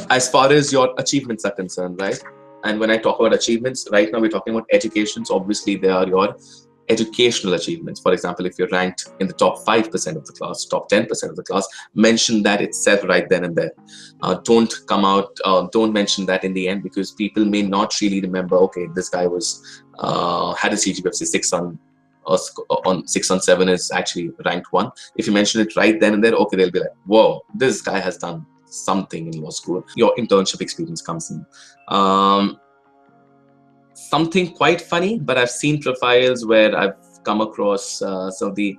As far as your achievements are concerned, right? And when I talk about achievements, right now we're talking about educations. Obviously, they are your educational achievements. For example, if you're ranked in the top 5% of the class, top 10% of the class, mention that itself right then and there. Don't mention that in the end, because people may not really remember, okay, this guy was had a CGPA of say 6 on 6 on 7 is actually ranked 1. If you mention it right then and there, okay, they'll be like, whoa, this guy has done something in law school. Your internship experience comes in. Something quite funny, but I've seen profiles where I've come across some of the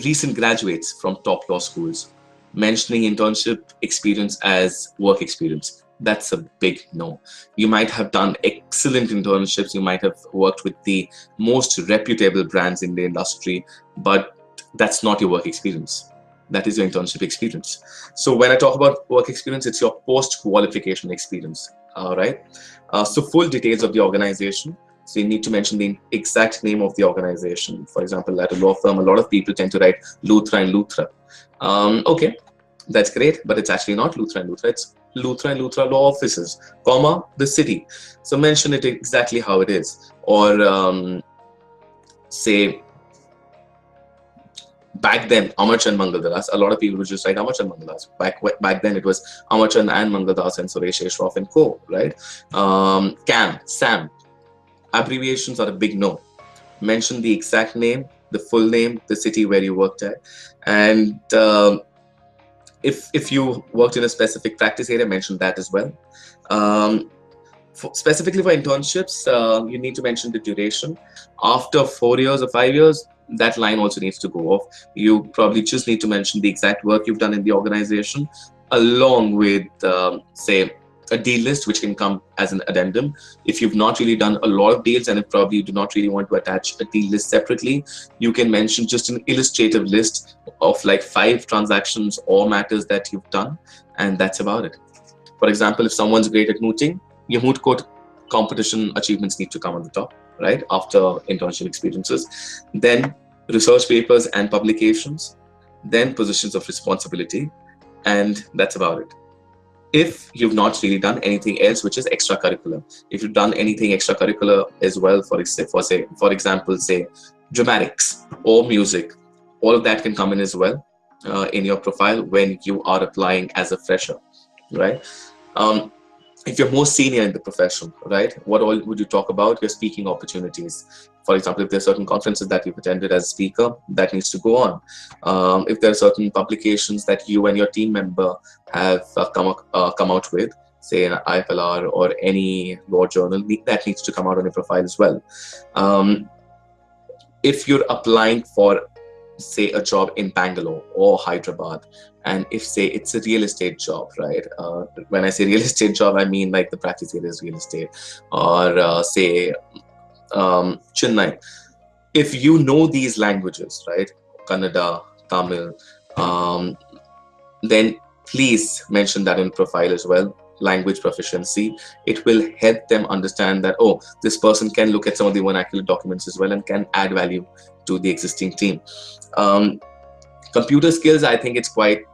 recent graduates from top law schools mentioning internship experience as work experience. That's a big no. You might have done excellent internships, you might have worked with the most reputable brands in the industry, but that's not your work experience. That is your internship experience. So when I talk about work experience, it's your post-qualification experience, right? So full details of the organization. So you need to mention the exact name of the organization. For example, at a law firm, a lot of people tend to write Luthra and Luthra. Okay, that's great, but it's actually not Luthra and Luthra. It's Luthra and Luthra Law Offices, comma, the city. So mention it exactly how it is. Or say, back then, Amarchand Mangaldas, a lot of people would just write Amarchand Mangaldas. Back then, it was Amarchand and Mangaldas and Suresh Ashroff and co, right? CAM, SAM. Abbreviations are a big no. Mention the exact name, the full name, the city where you worked at. And if you worked in a specific practice area, mention that as well. Specifically for internships, you need to mention the duration. After 4 years or 5 years, that line also needs to go off. You probably just need to mention the exact work you've done in the organization, along with, say, a deal list, which can come as an addendum. If you've not really done a lot of deals, and if probably you do not really want to attach a deal list separately, you can mention just an illustrative list of like 5 transactions or matters that you've done, and that's about it. For example, if someone's great at mooting, your moot court competition achievements need to come on the top, right, after internship experiences. Then research papers and publications, then positions of responsibility, and that's about it. If you've not really done anything else which is extracurricular, if you've done anything extracurricular as well, for example, say dramatics or music, all of that can come in as well in your profile when you are applying as a fresher, right? If you're more senior in the profession, right, what all would you talk about? Your speaking opportunities. For example, if there are certain conferences that you've attended as a speaker, that needs to go on. If there are certain publications that you and your team member have come out with, say an IFLR or any law journal, that needs to come out on your profile as well. If you're applying for, say, a job in Bangalore or Hyderabad, and if, say, it's a real estate job, right? When I say real estate job, I mean like the practice area is real estate, or say Chennai. If you know these languages, right, Kannada, Tamil, then please mention that in profile as well. Language proficiency. It will help them understand that, oh, this person can look at some of the vernacular documents as well and can add value to the existing team. Computer skills, I think it's quite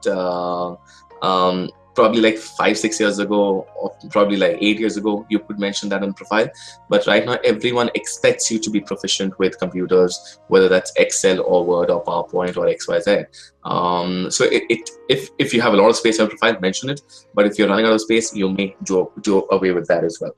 probably like 5-6 years ago, or probably like 8 years ago, you could mention that on profile. But right now, everyone expects you to be proficient with computers, whether that's Excel or Word or PowerPoint or XYZ. So if you have a lot of space on your profile, mention it. But if you're running out of space, you may do away with that as well.